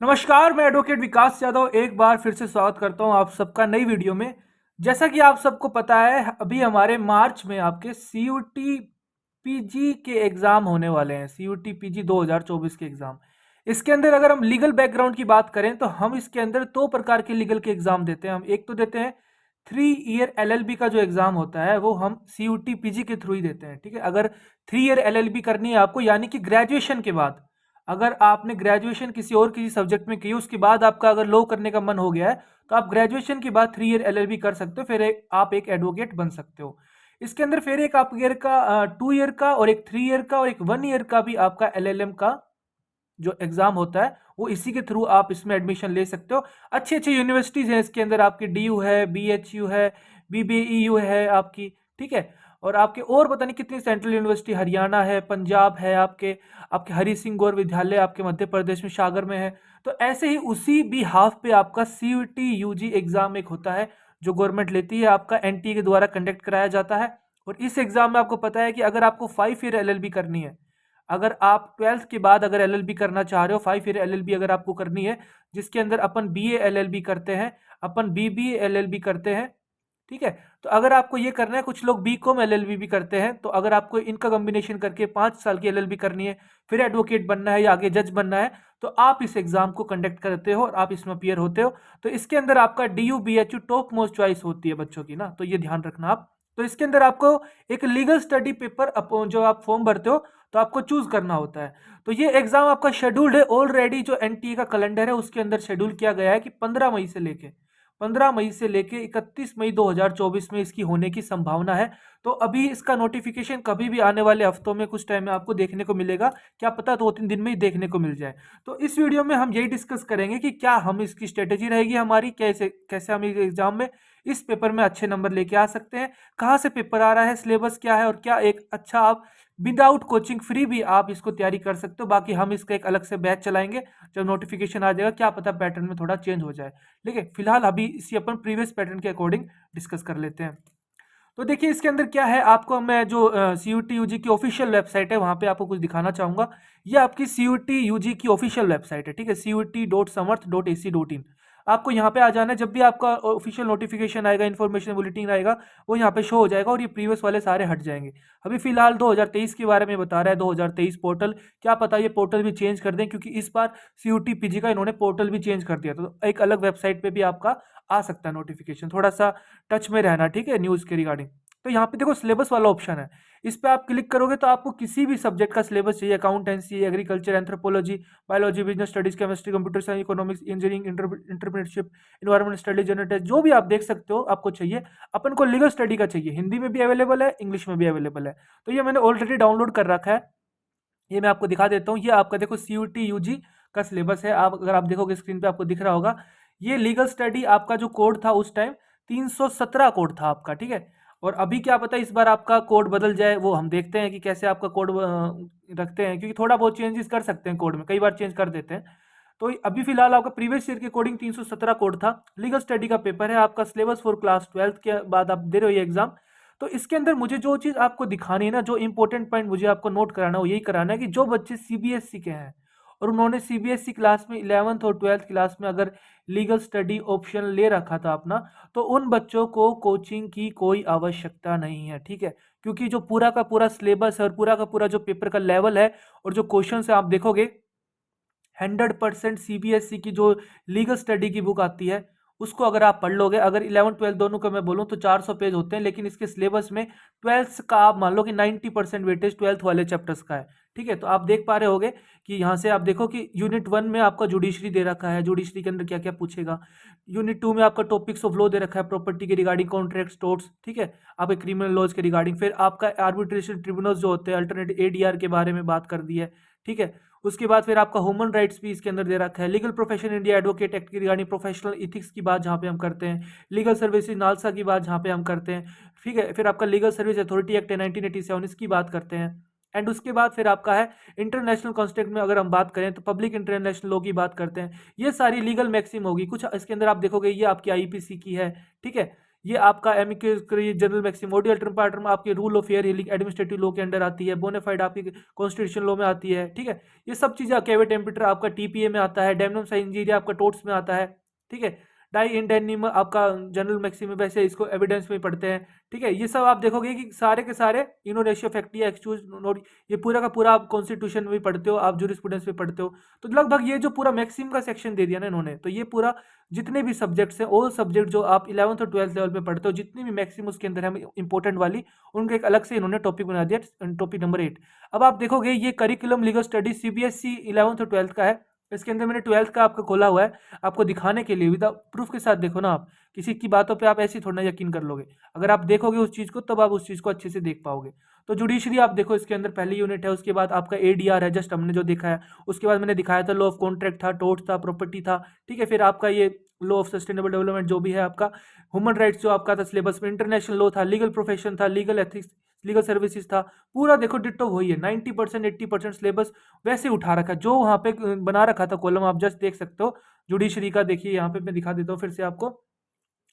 नमस्कार, मैं एडवोकेट विकास यादव एक बार फिर से स्वागत करता हूं आप सबका नई वीडियो में। जैसा कि आप सबको पता है, अभी हमारे मार्च में आपके सीयूटी पीजी के एग्ज़ाम होने वाले हैं। सीयूटी पीजी 2024 के एग्ज़ाम। इसके अंदर अगर हम लीगल बैकग्राउंड की बात करें तो हम इसके अंदर दो प्रकार के लीगल के एग्ज़ाम देते हैं। हम एक तो देते हैं 3 ईयर एलएलबी का जो एग्ज़ाम होता है वो हम सीयूटी पीजी के थ्रू ही देते हैं, ठीक है। अगर 3 ईयर एलएलबी करनी है आपको, यानी कि ग्रेजुएशन के बाद, अगर आपने ग्रेजुएशन किसी सब्जेक्ट में की, उसके बाद आपका अगर लॉ करने का मन हो गया है, तो आप ग्रेजुएशन के बाद 3 ईयर एलएलबी कर सकते हो, फिर आप एक एडवोकेट बन सकते हो। इसके अंदर फिर एक आप ईयर का 2 ईयर का और एक 3 ईयर का और एक 1 ईयर का भी आपका एलएलएम का जो एग्जाम होता है वो इसी के थ्रू आप इसमें एडमिशन ले सकते हो। अच्छी अच्छी यूनिवर्सिटीज हैं इसके अंदर, आपकी डीयू है, बीएचयू है, बीबीईयू है आपकी, ठीक है। और आपके और पता नहीं कितनी सेंट्रल यूनिवर्सिटी, हरियाणा है, पंजाब है, आपके आपके हरि सिंह गौर विद्यालय आपके मध्य प्रदेश में सागर में है। तो ऐसे ही उसी भी हाफ पे आपका सीयूटी यूजी एग्जाम एक होता है जो गवर्नमेंट लेती है, आपका एनटीए के द्वारा कंडक्ट कराया जाता है। और इस एग्जाम में आपको पता है कि अगर आपको 5 ईयर एलएलबी करनी है, अगर आप 12th के बाद अगर एलएलबी करना चाह रहे हो, 5 ईयर एलएलबी अगर आपको करनी है, जिसके अंदर अपन बीए एलएलबी करते हैं, अपन बीबीए एलएलबी करते हैं, ठीक है। तो अगर आपको ये करना है, कुछ लोग बीकॉम एलएलबी भी करते हैं, तो अगर आपको इनका कॉम्बिनेशन करके 5 साल की एलएलबी करनी है, फिर एडवोकेट बनना है या आगे जज बनना है, तो आप इस एग्जाम को कंडक्ट करते हो और आप इसमें अपियर होते हो। तो इसके अंदर आपका DU BHU top most choice होती है बच्चों की ना, तो ये ध्यान रखना आप। तो इसके अंदर आपको एक लीगल स्टडी पेपर जो आप फॉर्म भरते हो तो आपको चूज करना होता है। तो ये एग्जाम आपका शेड्यूल्ड है ऑलरेडी, जो एनटीए का कैलेंडर है उसके अंदर शेड्यूल किया गया है कि 15 मई से लेके 31 मई 2024 में इसकी होने की संभावना है। तो अभी इसका नोटिफिकेशन कभी भी आने वाले हफ्तों में कुछ टाइम में आपको देखने को मिलेगा, क्या पता 2-3 दिन में ही देखने को मिल जाए। तो इस वीडियो में हम यही डिस्कस करेंगे कि क्या हम इसकी स्ट्रेटेजी रहेगी हमारी, कैसे कैसे हम इस एग्जाम में इस पेपर में अच्छे नंबर लेके आ सकते हैं, कहाँ से पेपर आ रहा है, सिलेबस क्या है, और क्या एक अच्छा आप विदाउट कोचिंग फ्री भी आप इसको तैयारी कर सकते हो। बाकी हम इसका एक अलग से बैच चलाएंगे, जब नोटिफिकेशन आ जाएगा क्या पता पैटर्न में थोड़ा चेंज हो जाए। लेकिन फिलहाल अभी इसी अपन प्रीवियस पैटर्न के अकॉर्डिंग डिस्कस कर लेते हैं। तो देखिए इसके अंदर क्या है, आपको मैं जो सीयूटी यूजी की ऑफिशियल वेबसाइट है वहां पे आपको कुछ दिखाना चाहूंगा। ये आपकी सीयूटी यूजी की ऑफिशियल वेबसाइट है, ठीक है, CUT.samarth.ac.in। आपको यहाँ पे आ जाना है, जब भी आपका ऑफिशियल नोटिफिकेशन आएगा, इन्फॉर्मेशन बुलेटिन आएगा, वो यहाँ पे शो हो जाएगा और ये प्रीवियस वाले सारे हट जाएंगे। अभी फिलहाल 2023 के बारे में बता रहा है, 2023 पोर्टल, क्या पता ये पोर्टल भी चेंज कर दें, क्योंकि इस बार सीयूटी पीजी का इन्होंने पोर्टल भी चेंज कर दिया, तो एक अलग वेबसाइट पे भी आपका आ सकता है नोटिफिकेशन। थोड़ा सा टच में रहना, ठीक है, न्यूज़ के रिगार्डिंग। तो यहाँ पे देखो सिलेबस वाला ऑप्शन है, इस पे आप क्लिक करोगे तो आपको किसी भी सब्जेक्ट का सिलेबस चाहिए, accountancy, agriculture, anthropology, biology, business studies, chemistry, computer science, economics, engineering, entrepreneurship, environment study, general test, जो भी आप देख सकते हो आपको चाहिए। अपन को लीगल स्टडी का चाहिए, हिंदी में भी अवेलेबल है, इंग्लिश में भी अवेलेबल है। तो ये मैंने ऑलरेडी डाउनलोड कर रखा है, ये मैं आपको दिखा देता हूँ। ये आपका देखो सीयूटी यूजी का सिलेबस है, आप अगर आप देखोगे स्क्रीन पे आपको दिख रहा होगा। ये लीगल स्टडी आपका जो कोड था उस टाइम 317 कोड था आपका, ठीक है। और अभी क्या पता इस बार आपका कोड बदल जाए, वो हम देखते हैं कि कैसे आपका कोड रखते हैं, क्योंकि थोड़ा बहुत चेंजेस कर सकते हैं कोड में, कई बार चेंज कर देते हैं। तो अभी फिलहाल आपका प्रीवियस ईयर के अकॉर्डिंग 317 कोड था। लीगल स्टडी का पेपर है आपका, सिलेबस फॉर क्लास 12th के बाद आप दे रहे हो ये एग्जाम। तो इसके अंदर मुझे जो चीज़ आपको दिखानी है ना, जो इंपॉर्टेंट पॉइंट मुझे आपको नोट कराना है वो यही कराना है कि जो बच्चे सीबीएसई के हैं और उन्होंने सीबीएसई क्लास में 11th और 12th क्लास में अगर लीगल स्टडी ऑप्शन ले रखा था अपना, तो उन बच्चों को कोचिंग की कोई आवश्यकता नहीं है, ठीक है। क्योंकि जो पूरा का पूरा सिलेबस है और पूरा का पूरा जो पेपर का लेवल है और जो क्वेश्चन है आप देखोगे, 100% सीबीएसई की जो लीगल स्टडी की बुक आती है उसको अगर आप पढ़ लोगे, अगर 11th 12th दोनों का मैं बोलूँ तो 400 पेज होते हैं, लेकिन इसके सिलेबस में 12th का आप मान लो कि 90% वेटेज 12th वाले चैप्टर्स का है, ठीक है। तो आप देख पा रहे होगे कि यहाँ से आप देखो कि यूनिट 1 में आपका जुडिशरी दे रखा है, जुडिशरी के अंदर क्या क्या पूछेगा। यूनिट 2 में आपका टॉपिक्स ऑफ लॉ दे रखा है, प्रॉपर्टी के रिगार्डिंग, कॉन्ट्रैक्ट, टोर्ट्स, ठीक है, आपके क्रिमिनल लॉज के रिगार्डिंग। फिर आपका आर्बिट्रेशन ट्रिब्यूनल्स जो होते हैं, अल्टरनेट एडीआर के बारे में बात कर दी है, ठीक है। उसके बाद फिर आपका ह्यूमन राइट्स भी इसके अंदर दे रखा है, legal profession India advocate act की रिगार्डिंग प्रोफेशनल इथिक्स की बात जहाँ पे हम करते हैं, लीगल सर्विसेज नालसा की बात जहाँ पे हम करते हैं, ठीक है। फिर आपका लीगल सर्विस अथॉरिटी एक्ट है 1987, इसकी बात करते हैं। एंड उसके बाद फिर आपका है इंटरनेशनल कॉन्टेक्स्ट में अगर हम बात करें तो पब्लिक इंटरनेशनल लॉ की बात करते हैं। ये सारी लीगल मैक्सिम होगी, कुछ इसके अंदर आप देखोगे ये आपकी आईपीसी की है, ठीक है। ये आपका amicus general maxim audi alteram partem आपके rule of fair hearing administrative law के अंडर आती है, बोनाफाइड आपकी कॉन्स्टिट्यूशन लॉ में आती है, ठीक है। ये सब चीज़ें केवे टेम्परेचर आपका टीपीए में आता है, डेमनम साइंजीरिया आपका टोट्स में आता है, ठीक है। डाई इंडेनिम आपका जनरल मैक्सिम वैसे इसको एविडेंस में पढ़ते हैं, ठीक है। ये सब आप देखोगे कि सारे के सारे इनोरेशियो फैक्टिया एक्सक्यूज नोट, ये पूरा का पूरा आप कॉन्स्टिट्यूशन में भी पढ़ते हो, आप जूरिस्प्रूडेंस में पढ़ते हो। तो लगभग ये जो पूरा मैक्सिम का सेक्शन दे दिया ना इन्होंने, तो ये पूरा जितने भी सब्जेक्ट्स हैं, ऑल सब्जेक्ट जो आप 11th और 12th लेवल पे पढ़ते हो, जितनी भी मैक्सिम उसके अंदर है इंपॉर्टेंट वाली, उनका एक अलग से इन्होंने टॉपिक बना दिया, टॉपिक नंबर 8। अब आप देखोगे ये curriculum legal study CBSE 11th और 12th का है। इसके अंदर मैंने 12th का आपका खोला हुआ है आपको दिखाने के लिए, विदाउट प्रूफ के साथ देखो ना आप, किसी की बातों पे आप ऐसे ही थोड़ा ना यकीन कर लोगे। अगर आप देखोगे उस चीज़ को तब आप उस चीज़ को अच्छे से देख पाओगे। तो जुडिशरी आप देखो, इसके अंदर पहली यूनिट है, उसके बाद आपका एडीआर है, जस्ट हमने जो देखा है। उसके बाद मैंने दिखाया था लॉ ऑफ कॉन्ट्रैक्ट था, टोर्ट था, प्रॉपर्टी था, ठीक है। फिर आपका ये लॉ ऑफ सस्टेनेबल डेवलपमेंट जो भी है आपका, ह्यूमन राइट्स जो आपका था सिलेबस में, इंटरनेशनल लॉ था, लीगल प्रोफेशन था, लीगल एथिक्स, लीगल सर्विसेज था, पूरा देखो डिट्टो वही है। 90% 80% सिलेबस वैसे उठा रखा है, जो वहाँ पे बना रखा था कॉलम, आप जस्ट देख सकते हो। जुडिशरी का देखिए, यहाँ पे मैं दिखा देता हूँ फिर से आपको।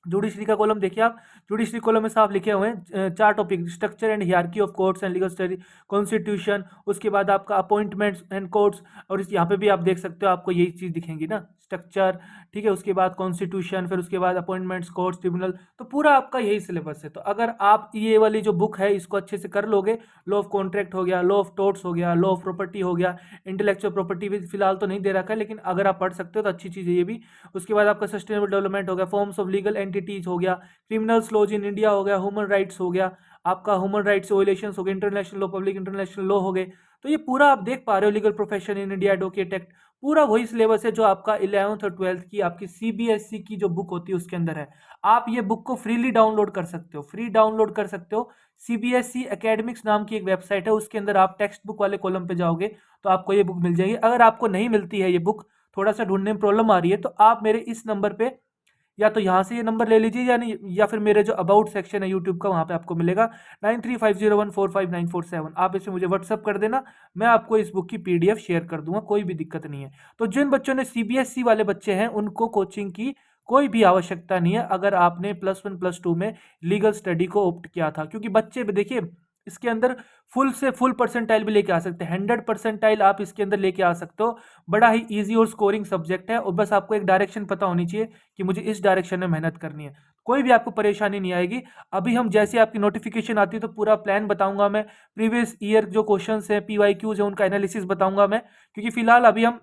जुडिशरी का कॉलम देखिए आप, जुडिशरी कॉलम में साफ लिखे हुए हैं 4 topic, structure and hierarchy of courts and legal study, constitution, उसके बाद आपका अपॉइंटमेंट्स एंड कोर्ट्स, और इस यहाँ पे भी आप देख सकते हो, आपको यही चीज़ दिखेंगी ना, स्ट्रक्चर, ठीक है। उसके बाद कॉन्स्टिट्यूशन, फिर उसके बाद अपॉइंटमेंट्स, कोर्ट्स, ट्रिब्यूनल, तो पूरा आपका यही सिलेबस है। तो अगर आप ये वाली जो बुक है इसको अच्छे से कर लोगे, लॉ ऑफ कॉन्ट्रैक्ट हो गया, लॉ ऑफ टोर्ट्स हो गया, लॉ ऑफ प्रॉपर्टी हो गया, इंटेलेक्चुअल प्रॉपर्टी भी फिलहाल तो नहीं दे रखा है, लेकिन अगर आप पढ़ सकते हो तो अच्छी चीज़ है ये भी। उसके बाद आपका सस्टेनेबल डेवलपमेंट हो गया, फॉर्म्स ऑफ लीगल एंटिटीज हो गया, क्रिमिनल्स लॉज इन इंडिया हो गया, ह्यूमन राइट्स हो गया, आपका ह्यूमन राइट्स वायलेशंस हो गए, international law, public international law हो गए। तो ये पूरा आप देख पा रहे हो, legal profession in India, advocate act, पूरा वही सिलेबस है जो आपका 11th और 12th की आपकी सीबीएसई की जो बुक होती है उसके अंदर है। आप ये बुक को फ्रीली डाउनलोड कर सकते हो, फ्री डाउनलोड कर सकते हो। सीबीएसई एकेडमिक्स नाम की एक वेबसाइट है, उसके अंदर आप टेक्स्ट बुक वाले कॉलम पे जाओगे तो आपको ये बुक मिल जाएगी। अगर आपको नहीं मिलती है ये बुक, थोड़ा सा ढूंढने में प्रॉब्लम आ रही है, तो आप मेरे इस नंबर पे या तो यहाँ से ये नंबर ले लीजिए, यानी या फिर मेरे जो अबाउट सेक्शन है यूट्यूब का, वहाँ पे आपको मिलेगा 9350145947। आप इसे मुझे व्हाट्सअप कर देना, मैं आपको इस बुक की पीडीएफ शेयर कर दूंगा, कोई भी दिक्कत नहीं है। तो जिन बच्चों ने सीबीएसई वाले बच्चे हैं उनको कोचिंग की कोई भी आवश्यकता नहीं है, अगर आपने +1 +2 में लीगल स्टडी को ऑप्ट किया था, क्योंकि बच्चे देखिए इसके अंदर फुल से फुल परसेंटाइल भी लेके आ सकते हैं, 100% आप इसके अंदर लेके आ सकते हो। बड़ा ही इजी और स्कोरिंग सब्जेक्ट है, और बस आपको एक डायरेक्शन पता होनी चाहिए कि मुझे इस डायरेक्शन में मेहनत करनी है, कोई भी आपको परेशानी नहीं आएगी। अभी हम जैसे आपकी नोटिफिकेशन आती है तो पूरा प्लान बताऊंगा मैं, प्रीवियस ईयर जो क्वेश्चंस है, पीवाईक्यूज है, उनका एनालिसिस बताऊंगा मैं, क्योंकि फिलहाल अभी हम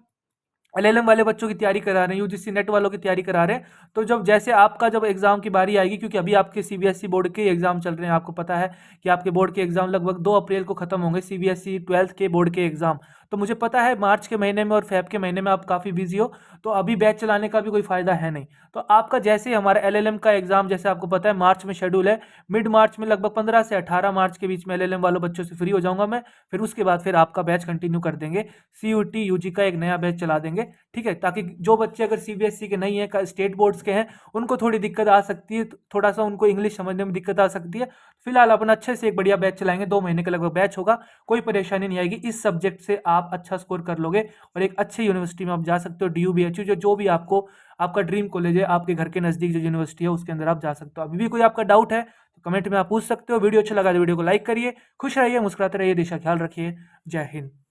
एलएलएम वाले बच्चों की तैयारी करा रहे हैं, यूजीसी नेट वालों की तैयारी करा रहे हैं। तो जब जैसे आपका जब एग्जाम की बारी आएगी, क्योंकि अभी आपके सीबीएसई बोर्ड के एग्जाम चल रहे हैं, आपको पता है कि आपके बोर्ड के एग्जाम लगभग 2 अप्रैल को खत्म होंगे, सीबीएसई 12th के बोर्ड के एग्जाम। तो मुझे पता है मार्च के महीने में और फेब के महीने में आप काफ़ी बिजी हो, तो अभी बैच चलाने का भी कोई फायदा है नहीं। तो आपका जैसे हमारा एलएलएम का एग्जाम, जैसे आपको पता है मार्च में शेड्यूल है, मिड मार्च में लगभग 15 से 18 मार्च के बीच में एलएलएम वालों बच्चों से फ्री हो जाऊंगा मैं। फिर उसके बाद फिर आपका बैच कंटिन्यू कर देंगे, सीयूटी यूजी का एक नया बैच चला देंगे, ठीक है। ताकि जो बच्चे अगर सीबीएसई के नहीं है, स्टेट बोर्ड्स के हैं, उनको थोड़ी दिक्कत आ सकती है, थोड़ा सा उनको इंग्लिश समझने में दिक्कत आ सकती है। फिलहाल अपन अच्छे से एक बढ़िया बैच चलाएंगे, 2 महीने का लगभग बैच होगा, कोई परेशानी नहीं आएगी। इस सब्जेक्ट से आप अच्छा स्कोर कर लोगे और एक अच्छी यूनिवर्सिटी में आप जा सकते हो, डीयू बीएचयू, जो भी आपको आपका ड्रीम कॉलेज है, आपके घर के नज़दीक जो यूनिवर्सिटी है उसके अंदर आप जा सकते हो। अभी भी कोई आपका डाउट है तो कमेंट में आप पूछ सकते हो। वीडियो अच्छा लगा तो वीडियो को लाइक करिए, खुश रहिए, मुस्कुराते रहिए, देश का ख्याल रखिए। जय हिंद।